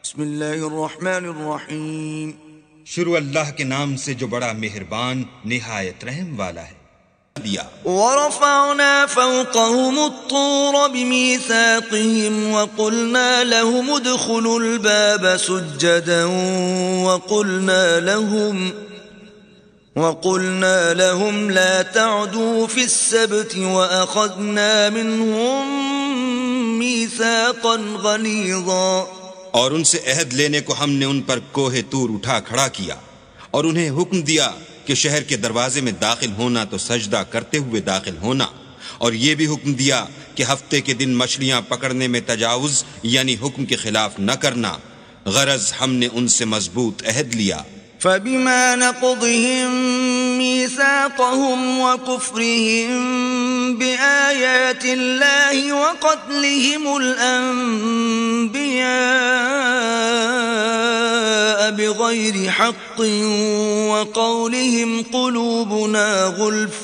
بسم اللہ الرحمن الرحیم، شروع اللہ کے نام سے جو بڑا مہربان نہایت رحم والا ہے۔ وَرَفَعْنَا فَوْقَهُمُ الطُّورَ بِمِيثَاقِهِمْ وَقُلْنَا لَهُمُ ادْخُلُوا الْبَابَ سُجَّدًا وَقُلْنَا لَهُمْ لَا تَعْدُوا فِي السَّبْتِ وَأَخَذْنَا مِنْهُمْ مِيثَاقًا غَلِيظًا۔ اور ان سے عہد لینے کو ہم نے ان پر کوہ طور اٹھا کھڑا کیا، اور انہیں حکم دیا کہ شہر کے دروازے میں داخل ہونا تو سجدہ کرتے ہوئے داخل ہونا، اور یہ بھی حکم دیا کہ ہفتے کے دن مچھلیاں پکڑنے میں تجاوز یعنی حکم کے خلاف نہ کرنا، غرض ہم نے ان سے مضبوط عہد لیا۔ فَبِمَا نَقْضِهِمْ مِيثَاقَهُمْ وَكُفْرِهِمْ بِآيَاتِ اللَّهِ وَقَتْلِهِمُ الْأَنْبِيَاءَ بِغَيْرِ حَقٍّ وَقَوْلِهِمْ قُلُوبُنَا غُلْفٌ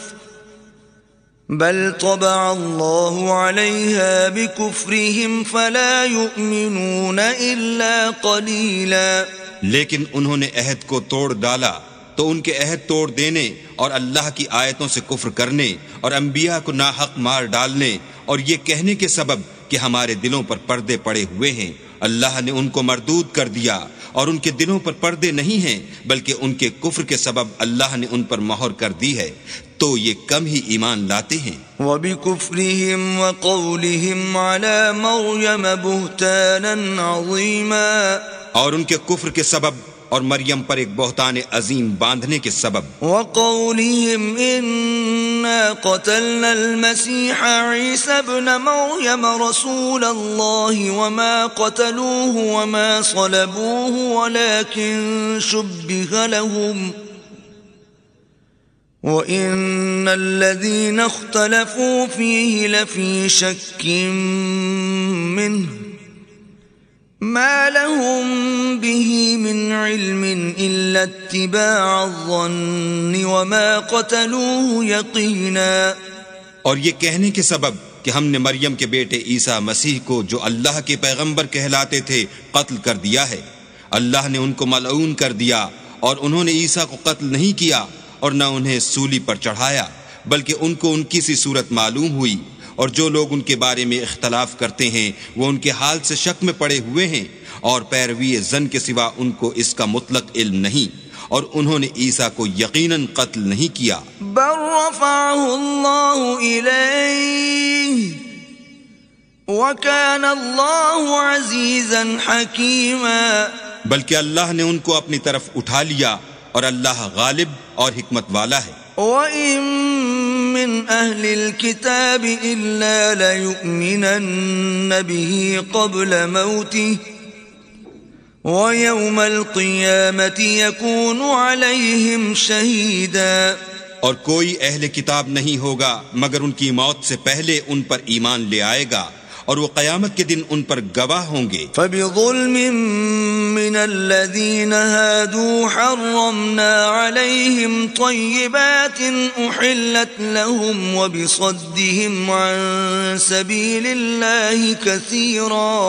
بَلْ طَبَعَ اللَّهُ عَلَيْهَا بِكُفْرِهِمْ فَلَا يُؤْمِنُونَ إِلَّا قَلِيلًا۔ لیکن انہوں نے عہد کو توڑ ڈالا تو ان کے عہد توڑ دینے اور اللہ کی آیتوں سے کفر کرنے اور انبیاء کو ناحق مار ڈالنے اور یہ کہنے کے سبب کہ ہمارے دلوں پر پردے پڑے ہوئے ہیں، اللہ نے ان کو مردود کر دیا، اور ان کے دلوں پر پردے نہیں ہیں بلکہ ان کے کفر کے سبب اللہ نے ان پر مہر کر دی ہے، تو یہ کم ہی ایمان لاتے ہیں۔ وَبِكُفْرِهِمْ وَقَوْلِهِمْ عَلَى مَرْيَمَ بُهْتَانًا عَظِيمًا، اور ان کے کفر کے سبب اور مریم پر ایک بہتان عظیم باندھنے کے سبب۔ وَقَوْلِهِمْ إِنَّا قَتَلْنَا الْمَسِيحَ عِيسَى ابْنَ مَرْيَمَ رَسُولَ اللَّهِ وَمَا قَتَلُوهُ وَمَا صَلَبُوهُ وَلَكِنْ شُبِّهَ لَهُمْ وَإِنَّ الَّذِينَ اخْتَلَفُوا فِيهِ لَفِي شَكٍّ مِّنْهُ مَا لَهُم بِهِ مِنْ عِلْمٍ إِلَّا اتِّبَاعَ الظَّنِّ وَمَا قَتَلُوهُ يَقِينًا۔ اور یہ کہنے کے سبب کہ ہم نے مریم کے بیٹے عیسیٰ مسیح کو جو اللہ کے پیغمبر کہلاتے تھے قتل کر دیا ہے، اللہ نے ان کو ملعون کر دیا، اور انہوں نے عیسیٰ کو قتل نہیں کیا اور نہ انہیں سولی پر چڑھایا، بلکہ ان کو ان کی سی صورت معلوم ہوئی، اور جو لوگ ان کے بارے میں اختلاف کرتے ہیں وہ ان کے حال سے شک میں پڑے ہوئے ہیں، اور پیروی زن کے سوا ان کو اس کا مطلق علم نہیں، اور انہوں نے عیسیٰ کو یقیناً قتل نہیں کیا۔ بل رفعه اللہ الیہ وکان اللہ عزیزا حکیما، بلکہ اللہ نے ان کو اپنی طرف اٹھا لیا، اور اللہ غالب اور حکمت والا ہے۔ وَإِن مِّنْ أَهْلِ الْكِتَابِ إِلَّا لَيُؤْمِنَنَّ بِهِ قَبْلَ مَوْتِهِ وَيَوْمَ الْقِيَامَةِ يَكُونُ عَلَيْهِمْ شَهِيدًا، اور کوئی اہل کتاب نہیں ہوگا مگر ان کی موت سے پہلے ان پر ایمان لے آئے گا، اور وہ قیامت کے دن ان پر گواہ ہوں گے۔ فَبِظُلْمٍ مِّنَ الَّذِينَ هَادُوا حَرَّمْنَا عَلَيْهِمْ طَيِّبَاتٍ أُحِلَّتْ لَهُمْ وَبِصَدِّهِمْ عَن سَبِيلِ اللَّهِ كَثِيرًا،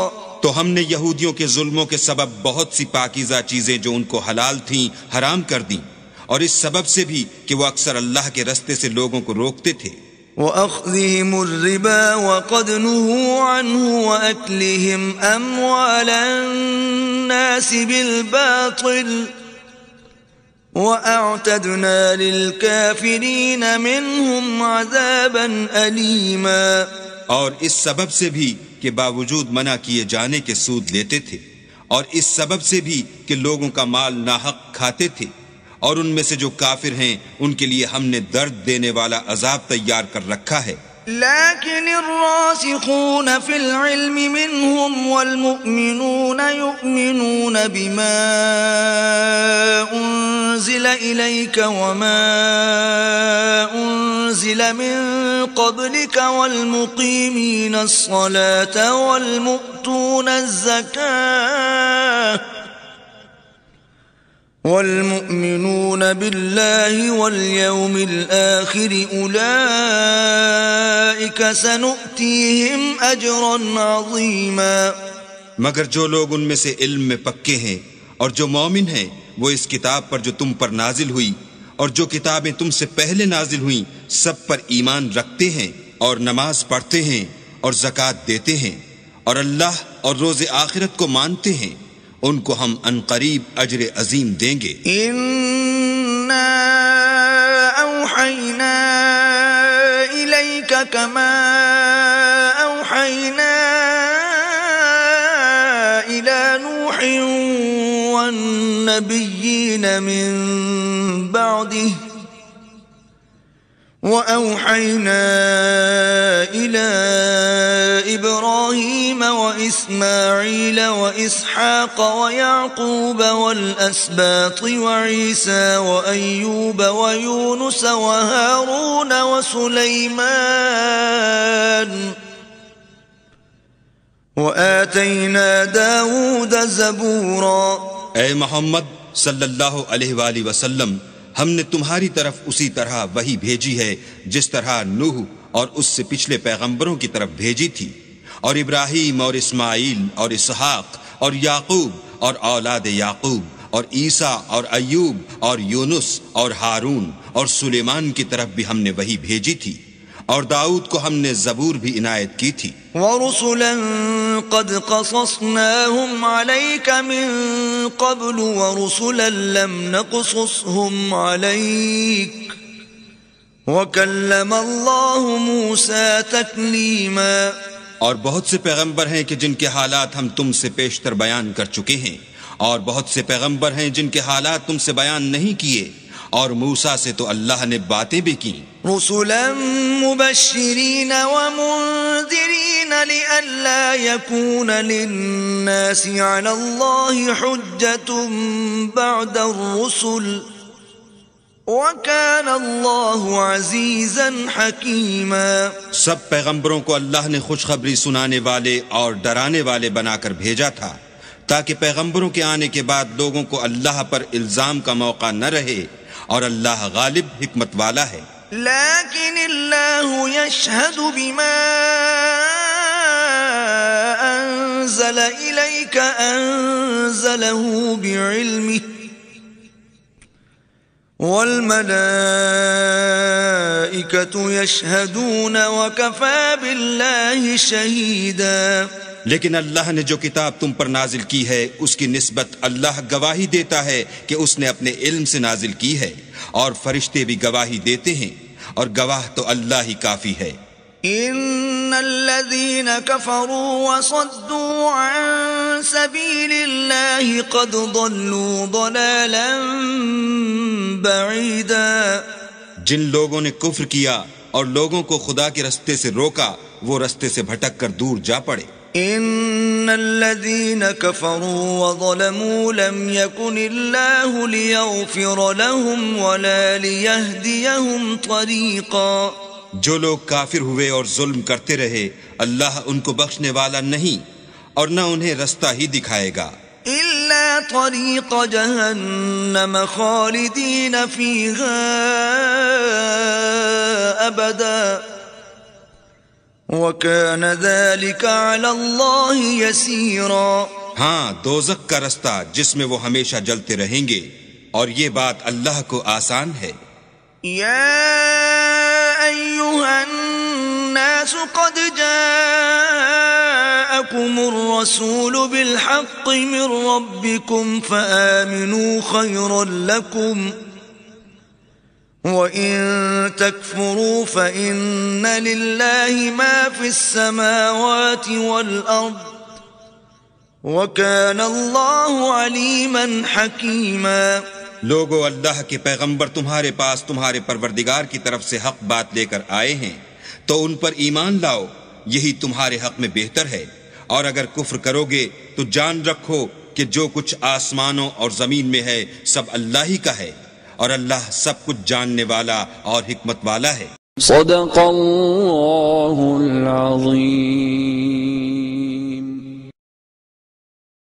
تو ہم نے یہودیوں کے ظلموں کے سبب بہت سی پاکیزہ چیزیں جو ان کو حلال تھیں حرام کر دیں، اور اس سبب سے بھی کہ وہ اکثر اللہ کے رستے سے لوگوں کو روکتے تھے۔ وَأَخْذِهِمُ الرِّبَا وَقَدْ نُهُوا عَنْهُ وَأَكْلِهِمْ أَمْوَالَ النَّاسِ بِالْبَاطِلِ وَأَعْتَدْنَا لِلْكَافِرِينَ مِنْهُمْ عَذَابًا أَلِيمًا، اور اس سبب سے بھی کہ باوجود منع کیے جانے کے سود لیتے تھے، اور اس سبب سے بھی کہ لوگوں کا مال ناحق کھاتے تھے، اور ان میں سے جو کافر ہیں ان کے لیے ہم نے درد دینے والا عذاب تیار کر رکھا ہے۔ لكن الراسخون في العلم منهم والمؤمنون يؤمنون بما أنزل إليك وما أنزل من قبلك والمقيمين الصلاة والمؤتون الزكاة والمؤمنون بالله واليوم الآخر أولئك سنؤتيهم أجرا عظيما۔ مگر جو لوگ ان میں سے علم میں پکے ہیں اور جو مومن ہیں وہ اس کتاب پر جو تم پر نازل ہوئی اور جو کتابیں تم سے پہلے نازل ہوئیں سب پر ایمان رکھتے ہیں اور نماز پڑھتے ہیں اور زکوٰۃ دیتے ہیں اور اللہ اور روز آخرت کو مانتے ہیں ان کو ہم عنقریب اجر عظیم دیں گے۔ اِنَّا أَوْحَيْنَا إِلَيْكَ كَمَا أَوْحَيْنَا إِلَى نُوحٍ وَالنَّبِيِّينَ مِن بَعْدِهِ وَأَوْحَيْنَا إِلَى إِبْرَاهِيمَ وَإِسْمَاعِيلَ وَإِسْحَاقَ وَيَعْقُوبَ وَالْأَسْبَاطِ وَعِيسَى وَأَيُّوبَ وَيُونُسَ وَهَارُونَ وَسُلَيْمَانَ وَآتَيْنَا دَاوُودَ زَبُورًا۔ اے محمد صلی اللہ علیہ وآلہ وسلم، ہم نے تمہاری طرف اسی طرح وحی بھیجی ہے جس طرح نوح اور اس سے پچھلے پیغمبروں کی طرف بھیجی تھی، اور ابراہیم اور اسماعیل اور اسحاق اور یعقوب اور اولاد یعقوب اور عیسیٰ اور ایوب اور یونس اور ہارون اور سلیمان کی طرف بھی ہم نے وحی بھیجی تھی، اور داؤد کو ہم نے زبور بھی عنایت کی تھی۔ وَرُسُلًا قَدْ قَصَصْنَاهُمْ عَلَيْكَ مِن قَبْلُ وَرُسُلًا لَمْ نَقْصُصْهُمْ عَلَيْكَ وَكَلَّمَ اللَّهُ مُوسَى تَكْلِيمًا۔ اور بہت سے پیغمبر ہیں کہ جن کے حالات ہم تم سے پیشتر بیان کر چکے ہیں، اور بہت سے پیغمبر ہیں جن کے حالات تم سے بیان نہیں کیے، اور موسیٰ سے تو اللہ نے باتیں بھی کی۔ رسلا مبشرین ومنذرین لئلا یکون للناس علی اللہ حجة بعد الرسل وَكَانَ اللَّهُ عَزِيزًا حَكِيمًا۔ سب پیغمبروں کو اللہ نے خوشخبری سنانے والے اور ڈرانے والے بنا کر بھیجا تھا تاکہ پیغمبروں کے آنے کے بعد لوگوں کو اللہ پر الزام کا موقع نہ رہے، اور اللہ غالب حکمت والا ہے۔ لیکن اللہ یشہد بما انزل الیک انزلہ بعلمہ والملائکۃ یشہدون وکفی باللہ شہیدا۔ لیکن اللہ نے جو کتاب تم پر نازل کی ہے اس کی نسبت اللہ گواہی دیتا ہے کہ اس نے اپنے علم سے نازل کی ہے، اور فرشتے بھی گواہی دیتے ہیں، اور گواہ تو اللہ ہی کافی ہے۔ ان الذين كفروا وصدوا عن سبيل الله قد ضلوا ضلالا بعيدا۔ جن لوگوں نے کفر کیا اور لوگوں کو خدا کے رستے سے روکا وہ رستے سے بھٹک کر دور جا پڑے۔ ان الذين كفروا وظلموا لم يكن الله ليغفر لهم ولا ليهديهم طريقا۔ جو لوگ کافر ہوئے اور ظلم کرتے رہے اللہ ان کو بخشنے والا نہیں اور نہ انہیں رستہ ہی دکھائے گا۔ الا طريق جهنم خالدين فيها ابدا وَكَانَ ذَلِكَ عَلَى اللَّهِ يَسِيرًا۔ ہاں، دوزخ کا رستہ جس میں وہ ہمیشہ جلتے رہیں گے، اور یہ بات اللہ کو آسان ہے۔ یا ایھا الناس قد جاءکم الرسول بالحق من ربکم فآمنوا خیرا لکم وَإِن تَكْفُرُوا فَإِنَّ لِلَّهِ مَا فِي السَّمَاوَاتِ وَالْأَرْضِ وَكَانَ اللَّهُ عَلِيمًا حَكِيمًا۔ لوگو، اللہ کے پیغمبر تمہارے پاس تمہارے پروردگار کی طرف سے حق بات لے کر آئے ہیں، تو ان پر ایمان لاؤ، یہی تمہارے حق میں بہتر ہے، اور اگر کفر کرو گے تو جان رکھو کہ جو کچھ آسمانوں اور زمین میں ہے سب اللہ ہی کا ہے، اور اللہ سب کچھ جاننے والا اور حکمت والا ہے۔ صدق اللہ العظیم۔